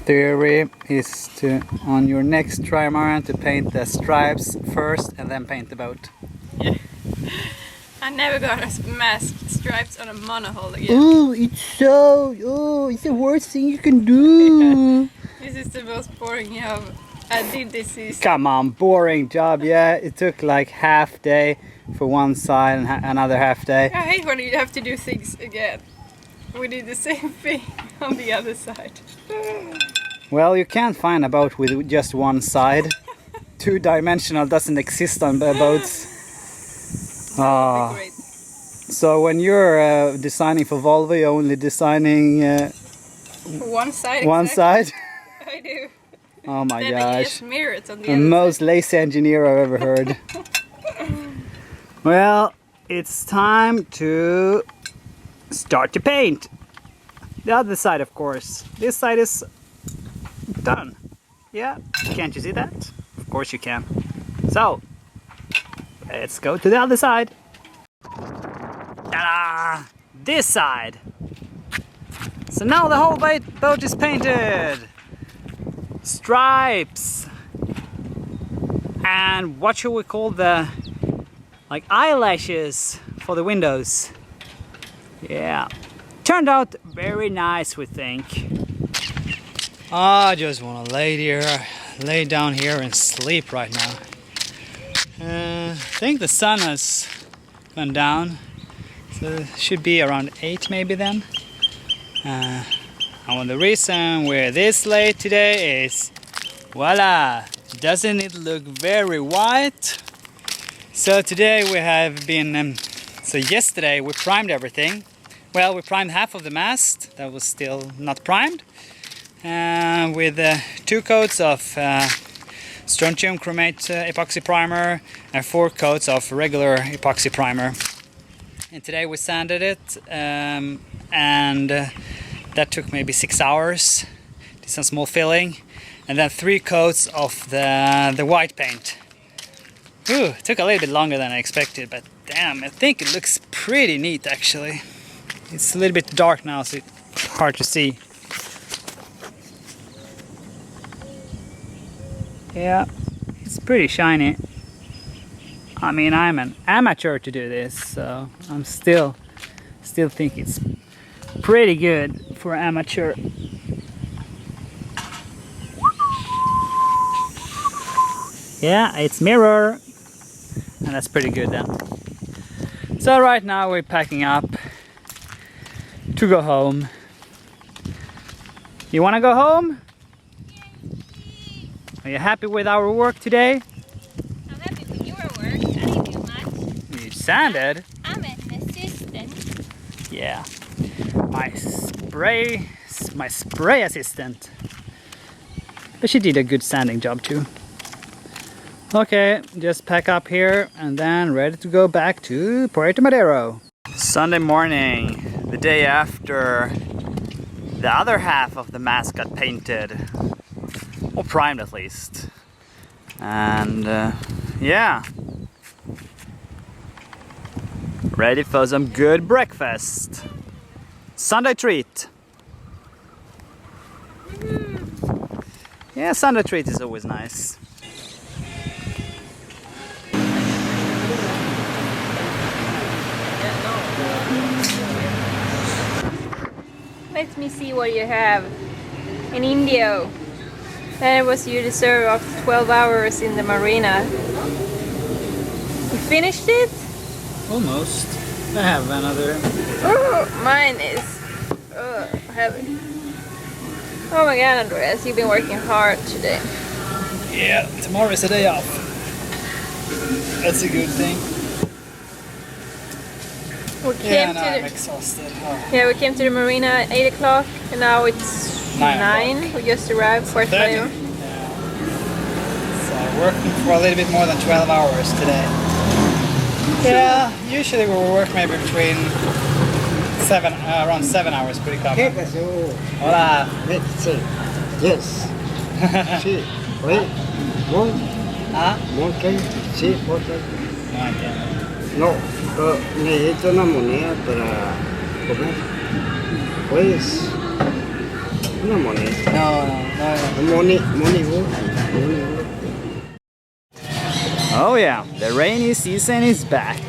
theory is to, on your next Trimaran, to paint the stripes first and then paint the boat. Yeah. I'm never gonna mask stripes on a monohull again. Oh, it's the worst thing you can do. This is the most boring job I did this season. Come on, boring job. Yeah, it took like half day for one side and another half day. I hate when you have to do things again. We did the same thing on the other side. Well, you can't find a boat with just one side. Two-dimensional doesn't exist on boats. That would be great. So when you're designing for Volvo, you're only designing For one side. one exactly. side? I do. Oh my Then gosh. I just mirror it on the The other most side. lazy engineer I've ever heard. Well, it's time to start to paint. The other side, of course. This side is done. Yeah, can't you see that? Of course you can. So, let's go to the other side. Ta-da! This side. So now the whole boat is painted. Stripes. And what should we call the like eyelashes for the windows? Yeah. Turned out very nice, we think. I just want to lay down here and sleep right now. I think the sun has gone down, so it should be around 8 maybe then. And the reason we're this late today is, voila, doesn't it look very white? So today we have been, so yesterday we primed everything. Well, we primed half of the mast that was still not primed, with 2 coats of strontium chromate epoxy primer and 4 coats of regular epoxy primer. And today we sanded it, and that took maybe 6 hours. Did some small filling, and then 3 coats of the white paint. Ooh, it took a little bit longer than I expected, but damn, I think it looks pretty neat actually. It's a little bit dark now, so it's hard to see. Yeah, it's pretty shiny. I mean, I'm an amateur to do this, so I'm still think it's pretty good for amateur. Yeah, it's mirror, and that's pretty good then. So right now we're packing up to go home. You want to go home? Are you happy with our work today? I'm happy with your work. I didn't do much. You sanded. I'm an assistant. Yeah. My spray assistant. But she did a good sanding job too. Okay, just pack up here and then ready to go back to Puerto Madero. Sunday morning, the day after the other half of the mast got painted. Or primed at least. And yeah. Ready for some good breakfast. Sunday treat. Yeah, Sunday treat is always nice. Let me see what you have in Indio. That was you deserve after 12 hours in the marina. You finished it? Almost. I have another. Oh, mine is heavy. Oh my god, Andreas, you've been working hard today. Yeah, tomorrow is a day off. That's a good thing. We came to I'm the, exhausted. yeah, we came to the marina at 8 o'clock and now it's 9. We just arrived, Puerto Madero. Yeah. So working for a little bit more than 12 hours today. Yeah, usually we will work maybe between around 7 hours, pretty common. Hola. Yes. Sí. Oye, ¿Ah? okay. Sí, okay. No entiendo. No, necesito una moneda para comer. Pues, No money. No. Money. Money. Oh yeah, the rainy season is back.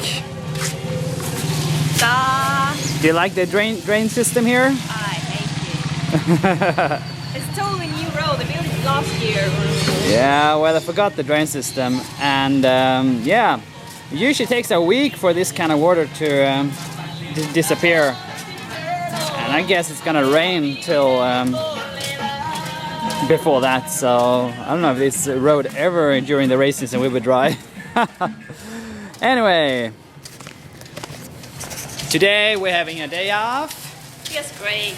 Da. Do you like the drain system here? I hate it. It's totally new road. They built it last year. Yeah, well, I forgot the drain system, and yeah, it usually takes a week for this kind of water to disappear, and I guess it's gonna rain till before that, so I don't know if this road ever during the race season will be dry. Anyway, today we're having a day off. Yes, great.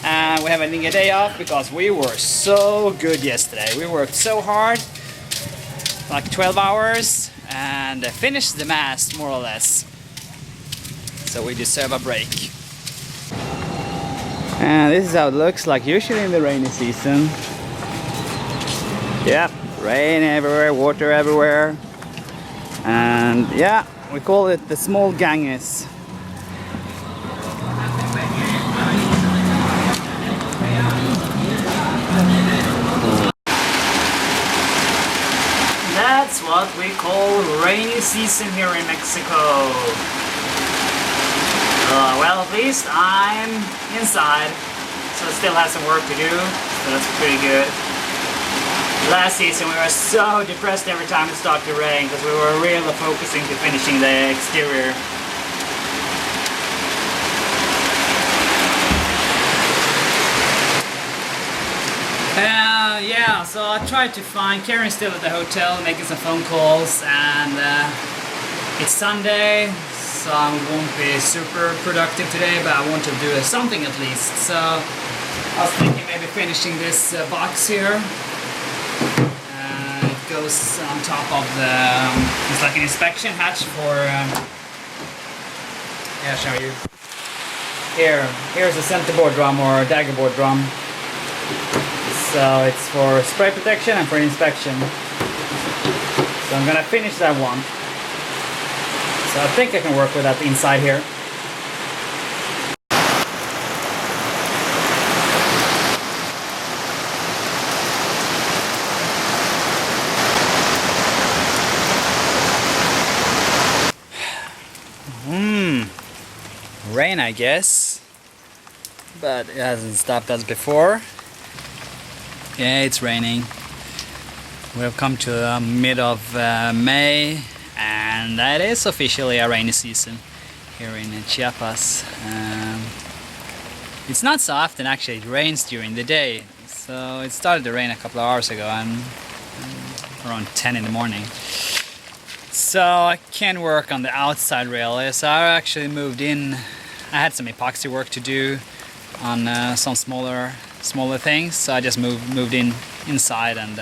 And we're having a day off because we were so good yesterday. We worked so hard, like 12 hours, and finished the mast more or less. So we deserve a break. And this is how it looks like usually in the rainy season. Yep, rain everywhere, water everywhere. And yeah, we call it the small Ganges. That's what we call rainy season here in Mexico. Well, at least I'm inside, so I still have some work to do, so that's pretty good. Last season we were so depressed every time it started to rain because we were really focusing to finishing the exterior. Yeah, so I tried to find Karen's still at the hotel making some phone calls, and it's Sunday, so I won't be super productive today, but I want to do something at least. So I was thinking maybe finishing this box here. It goes on top of the, it's like an inspection hatch for, yeah, I'll show you. Here's a centerboard drum or daggerboard drum. So it's for spray protection and for inspection. So I'm gonna finish that one. So I think I can work with that inside here. Rain, I guess, but it hasn't stopped as before. Yeah, it's raining. We've come to the mid of May, and that is officially a rainy season here in Chiapas. It's not so often actually it rains during the day, so it started to rain a couple of hours ago and around 10 in the morning. So I can work on the outside really, so I actually moved in. I had some epoxy work to do on some smaller things, so I just moved inside, and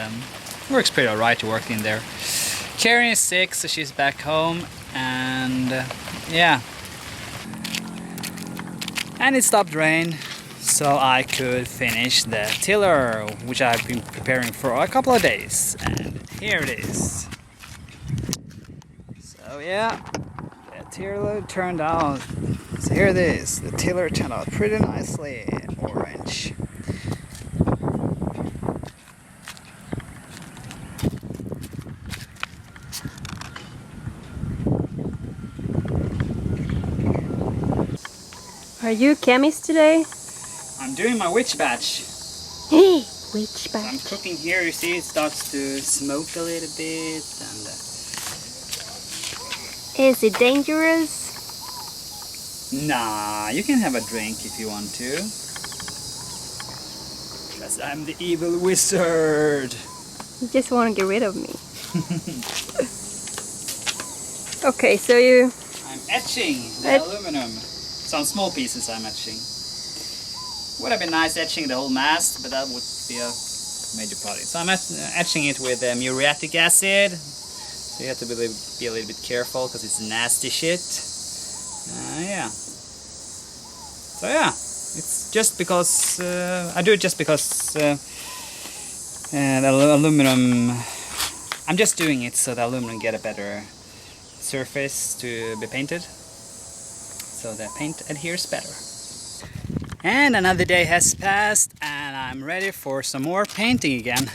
works pretty alright to work in there. Karen is sick, so she's back home, and yeah. And it stopped rain, so I could finish the tiller, which I've been preparing for a couple of days, and here it is. So yeah, the tiller turned out, so here it is, the tiller turned out pretty nicely orange. Are you chemist today? I'm doing my witch batch. Hey, witch I'm batch. cooking here, you see it starts to smoke a little bit, and Is it dangerous? nah, you can have a drink if you want to. Because I'm the evil wizard. You just want to get rid of me. Okay, so you... I'm etching the aluminum. Some small pieces I'm etching. Would have been nice etching the whole mast, but that would be a major project. So I'm etching it with muriatic acid. So you have to be a little bit careful because it's nasty shit. Yeah. So yeah, it's just because I do it just because the aluminum. I'm just doing it so the aluminum get a better surface to be painted, so the paint adheres better. And another day has passed, and I'm ready for some more painting again.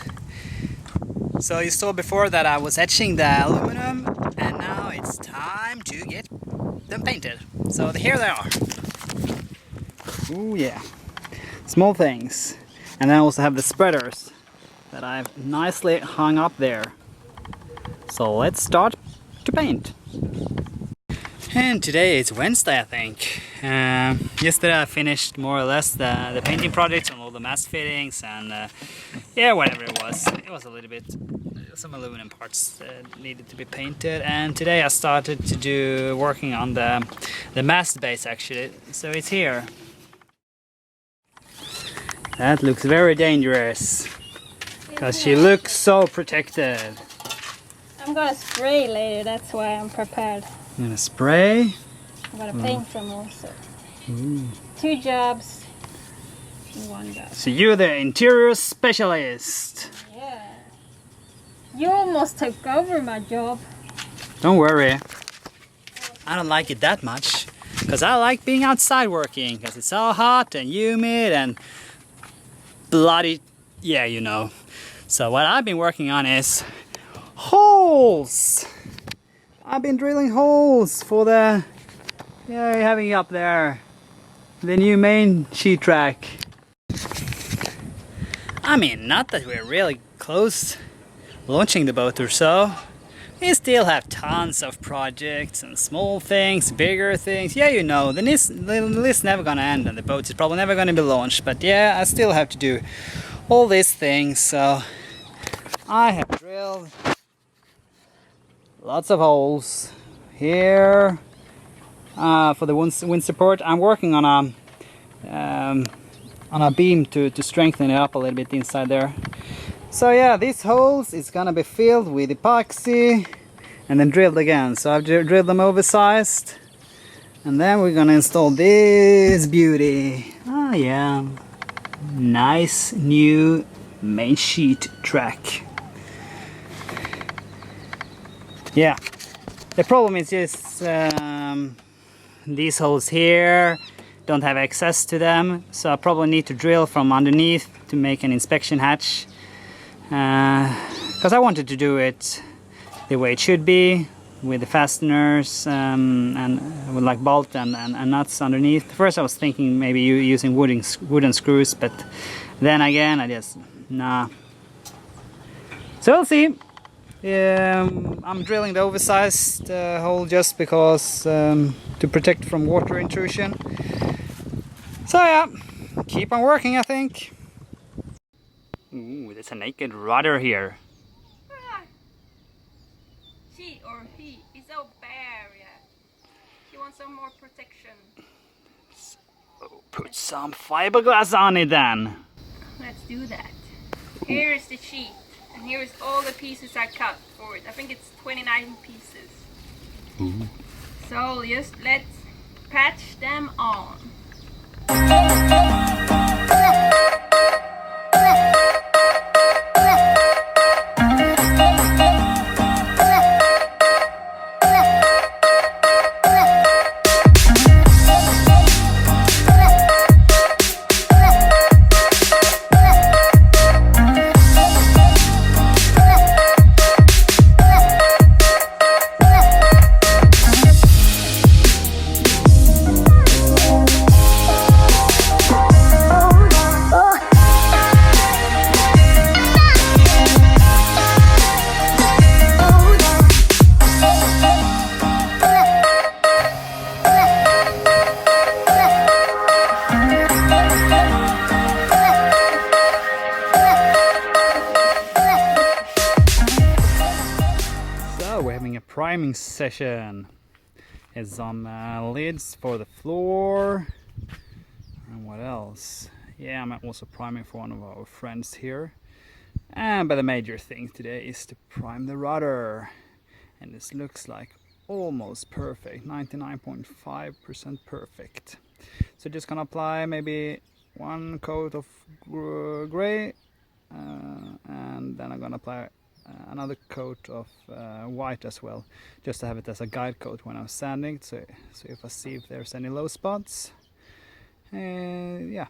So you saw before that I was etching the aluminum, and now it's time to get them painted. So here they are. Ooh yeah, small things. And then I also have the spreaders that I've nicely hung up there. So let's start to paint. And today is Wednesday, I think. Yesterday I finished more or less the painting project on all the mast fittings and yeah, whatever it was. It was a little bit, some aluminum parts needed to be painted. And today I started to do working on the mast base actually. So it's here. That looks very dangerous because she looks so protected. I'm gonna spray later, that's why I'm prepared. I'm gonna spray. I'm gonna paint them also. 2 jobs in 1 job. So you're the interior specialist. Yeah. You almost took over my job. Don't worry. I don't like it that much because I like being outside working because it's so hot and humid and bloody, yeah, you know. So what I've been working on is holes. I've been drilling holes for the, yeah, you're having up there, the new main sheet track. I mean, not that we're really close launching the boat or so. We still have tons of projects and small things, bigger things. Yeah, you know, the list's never gonna end and the boat is probably never gonna be launched. But yeah, I still have to do all these things. So I have drilled lots of holes here for the wind support. I'm working on a beam to strengthen it up a little bit inside there. So yeah, these holes is gonna be filled with epoxy and then drilled again. So I've drilled them oversized, and then we're gonna install this beauty. Oh yeah, nice new main sheet track. Yeah, the problem is just these holes here don't have access to them, so I probably need to drill from underneath to make an inspection hatch, because I wanted to do it the way it should be with the fasteners and with like bolt and nuts underneath. First I was thinking maybe using wooden screws, but then again I just nah. So we'll see. I'm drilling the oversized hole just because to protect from water intrusion. So yeah, keep on working, I think. Ooh, there's a naked rudder here. She or he is so bare, yeah. She wants some more protection. So put some fiberglass on it then. Let's do that. Here's the sheet. And here's all the pieces I cut for it. I think it's 29 pieces. Ooh. So just let's patch them on. Priming session. Is some lids for the floor, and what else? Yeah, I'm also priming for one of our friends here. But the major thing today is to prime the rudder, and this looks like almost perfect, 99.5% perfect. So just gonna apply maybe 1 coat of gray, and then I'm gonna apply another coat of white as well, just to have it as a guide coat when I'm sanding, so if I see if there's any low spots. Yeah,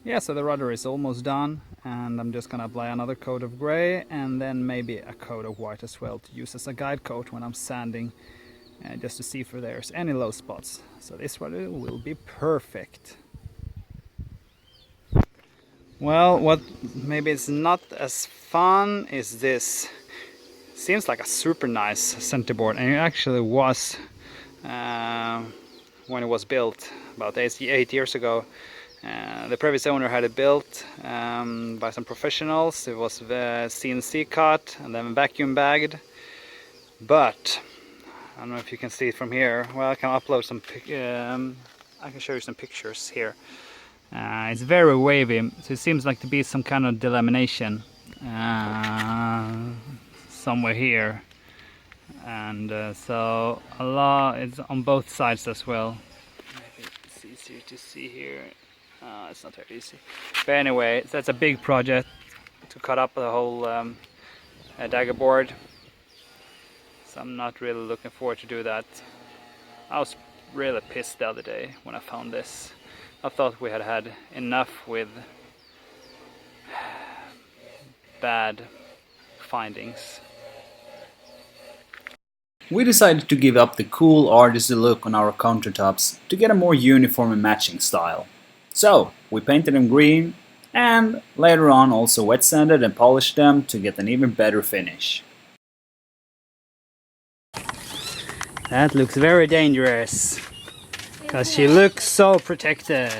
Yeah, so the rudder is almost done, and I'm just gonna apply another coat of gray and then maybe a coat of white as well to use as a guide coat when I'm sanding, just to see if there's any low spots. So this rudder will be perfect. Well, what maybe it's not as fun is this. Seems like a super nice centerboard, and it actually was when it was built about 8 years ago. The previous owner had it built by some professionals. It was CNC cut and then vacuum bagged. But I don't know if you can see it from here. Well, I can upload some. I can show you some pictures here. It's very wavy, so it seems like to be some kind of delamination somewhere here, and so a lot. It's on both sides as well. Maybe it's easier to see here. It's not very easy, but anyway, that's a big project to cut up the whole daggerboard. So I'm not really looking forward to do that. I was really pissed the other day when I found this. I thought we had enough with bad findings. We decided to give up the cool artisty look on our countertops to get a more uniform and matching style. So we painted them green and later on also wet sanded and polished them to get an even better finish. That looks very dangerous, because she looks so protected.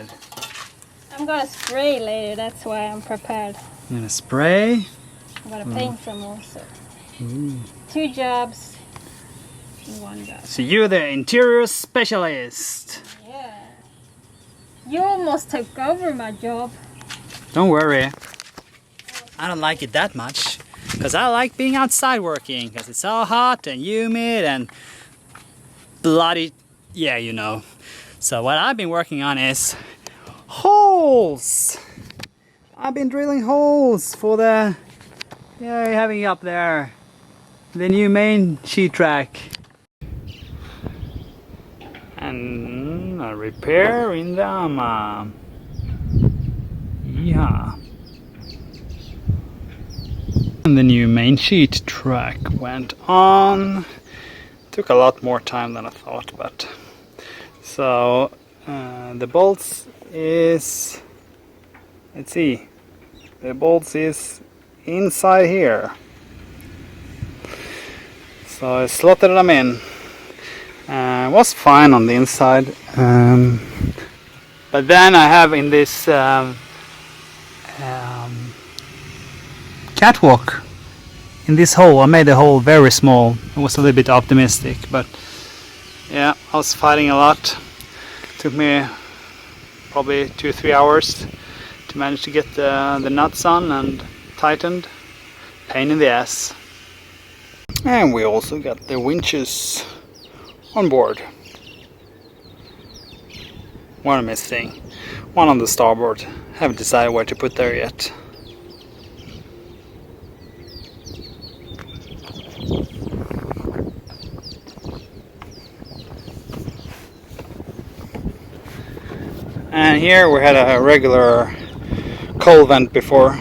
I'm gonna spray later, that's why I'm prepared. I'm gonna spray. I'm gonna paint them also. 2 jobs in 1 job. So you're the interior specialist. Yeah. You almost took over my job. Don't worry. I don't like it that much, because I like being outside working, because it's so hot and humid and bloody, yeah, you know. So what I've been working on is holes. I've been drilling holes for the, yeah, you're having up there, the new main sheet track. And a repair in the AMA. Yeah. And the new main sheet track went on. Took a lot more time than I thought, but so the bolts is, let's see, the bolts is inside here. So I slotted them in. It was fine on the inside, but then I have in this catwalk, in this hole, I made the hole very small. I was a little bit optimistic, but yeah, I was fighting a lot. Took me probably 2-3 hours to manage to get the nuts on and tightened. Pain in the ass. And we also got the winches on board. One missing, one on the starboard. Haven't decided where to put there yet. And here we had a regular coal vent before.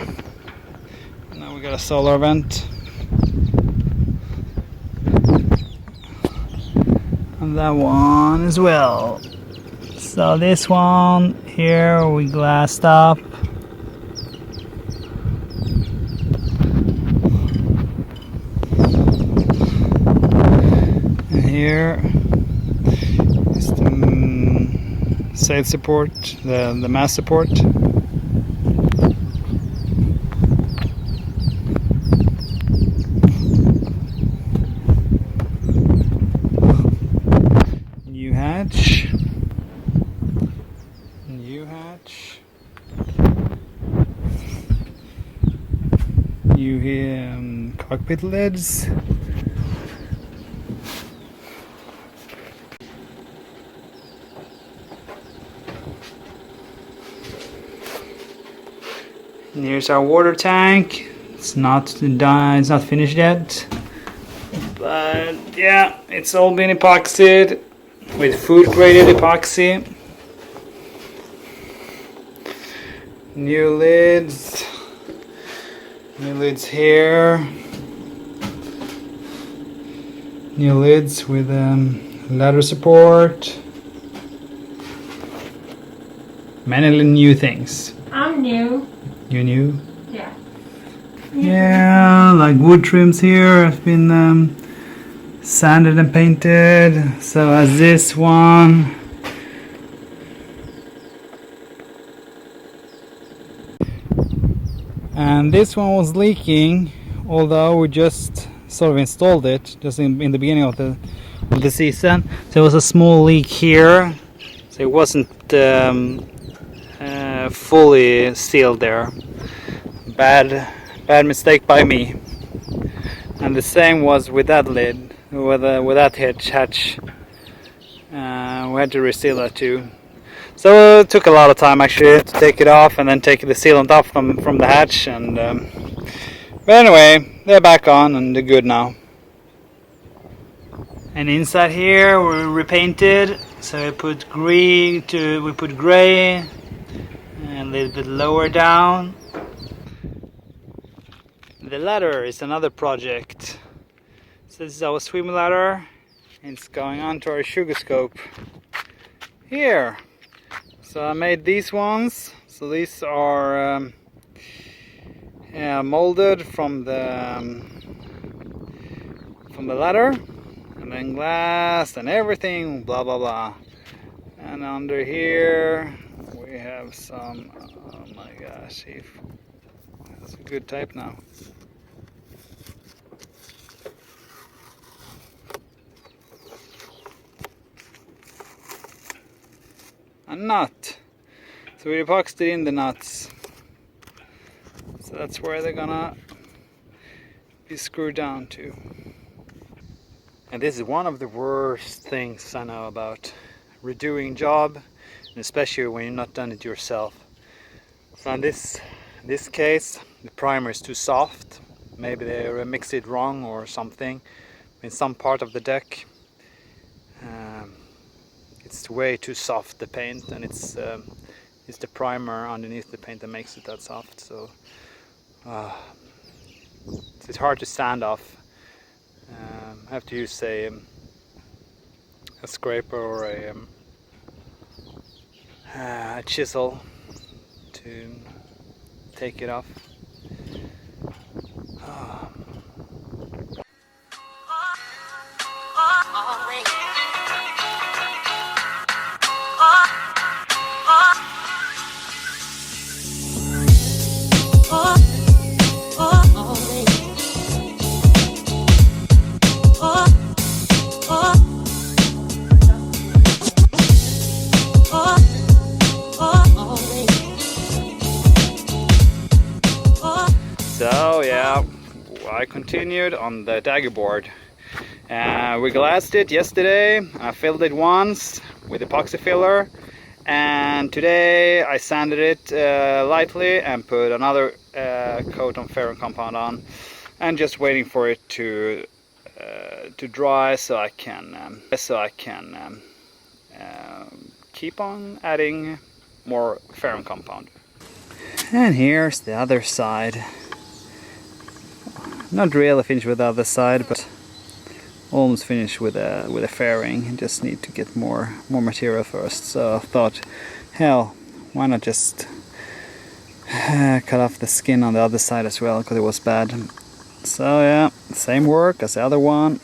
Now we got a solar vent. And that one as well. So this one here we glassed up. And here is the sail support, the mast support. New hatch. New hatch. New cockpit lids. And here's our water tank. It's not done, it's not finished yet. But yeah, it's all been epoxied with food graded epoxy. New lids. New lids here. New lids with ladder support. Many new things. I'm new. You new? Yeah. Yeah, like wood trims here have been sanded and painted. So as this one. And this one was leaking, although we just sort of installed it just in the beginning of the season. So there was a small leak here, so it wasn't fully sealed there. Bad mistake by me. And the same was with that lid, with that hatch. We had to reseal that too. So it took a lot of time actually to take it off and then take the sealant off from the hatch. And but anyway, they're back on and they're good now. And inside here we repainted. So we put gray and a little bit lower down. The ladder is another project. So this is our swim ladder. It's going on to our sugar scope here. So I made these ones. So these are molded from the ladder, and then glass and everything, blah blah blah. And under here we have some. Oh my gosh, that's a good type now. A nut. So we epoxied in the nuts. So that's where they're gonna be screwed down to. And this is one of the worst things I know about redoing job, and especially when you're not done it yourself. So in this case, the primer is too soft. Maybe they mixed it wrong or something. In some part of the deck, it's way too soft, the paint, and it's the primer underneath the paint that makes it that soft. So it's hard to sand off. I have to use a scraper or a chisel to take it off. So yeah, I continued on the daggerboard. We glassed it yesterday. I filled it once with epoxy filler, and today I sanded it lightly and put another coat of ferrum compound on, and just waiting for it to dry so I can keep on adding more ferrum compound. And here's the other side. Not really finished with the other side, but almost finished with a fairing. Just need to get more material first. So I thought, hell, why not just cut off the skin on the other side as well, because it was bad. So yeah, same work as the other one.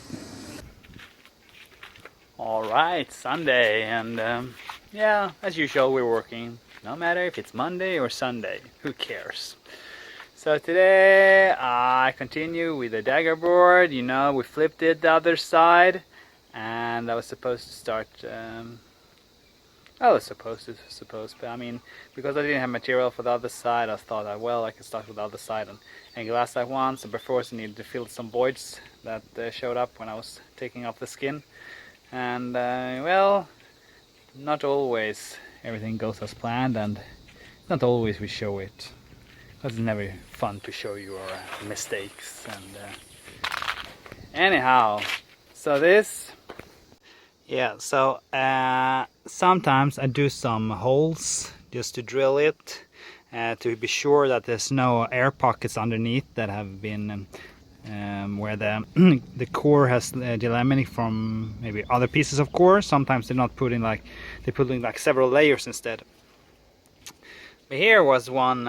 Alright, Sunday, and yeah, as usual we're working. No matter if it's Monday or Sunday, who cares? So today I continue with the daggerboard. You know, we flipped it the other side, and I was supposed to start. I was supposed, but I mean, because I didn't have material for the other side, I thought, well, I can start with the other side and glass that one. So before, I needed to fill some voids that showed up when I was taking off the skin, and well, not always everything goes as planned, and not always we show it. It's never fun to show your mistakes. And anyhow, so this, yeah, so sometimes I do some holes just to drill it, to be sure that there's no air pockets underneath that have been where the the core has delaminated from maybe other pieces of core. Sometimes they're not putting like, they're putting like several layers instead. But here was one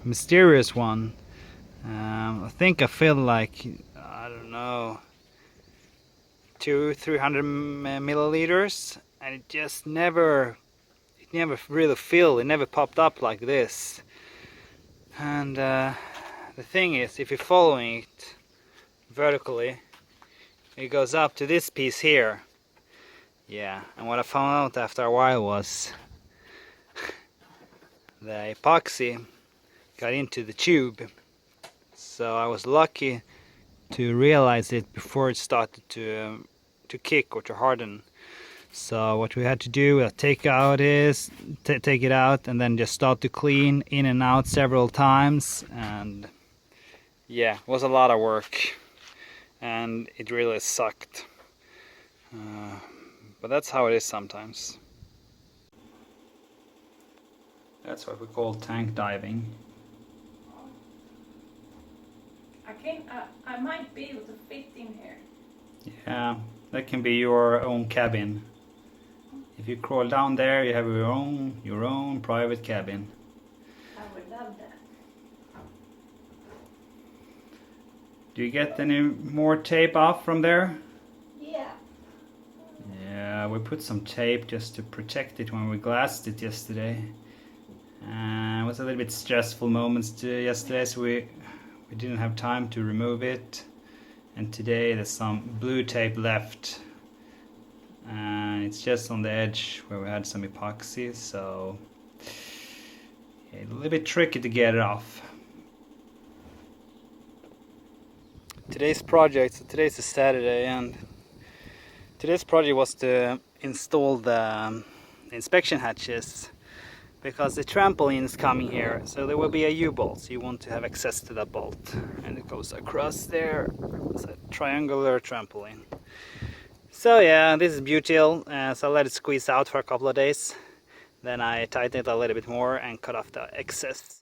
mysterious one. I think I filled like, I don't know, 200-300 milliliters, and it just never really filled. It never popped up like this. And the thing is, if you're following it vertically, it goes up to this piece here. Yeah, and what I found out after a while was the epoxy got into the tube. So I was lucky to realize it before it started to kick or to harden. So what we had to do was take it out and then just start to clean in and out several times. And yeah, it was a lot of work and it really sucked. But that's how it is sometimes. That's what we call tank diving. I might be able to fit in here. Yeah, that can be your own cabin. If you crawl down there, you have your own private cabin. I would love that. Do you get any more tape off from there? Yeah. Yeah, we put some tape just to protect it when we glassed it yesterday. It was a little bit stressful moments yesterday, so we didn't have time to remove it. And today there's some blue tape left. And it's just on the edge where we had some epoxy, so a little bit tricky to get it off. Today's project, so today's a Saturday, and today's project was to install the inspection hatches, because the trampoline is coming here, so there will be a U-bolt, so you want to have access to that bolt, and it goes across there. It's a triangular trampoline. So yeah, this is butyl, so I let it squeeze out for a couple of days, then I tighten it a little bit more and cut off the excess.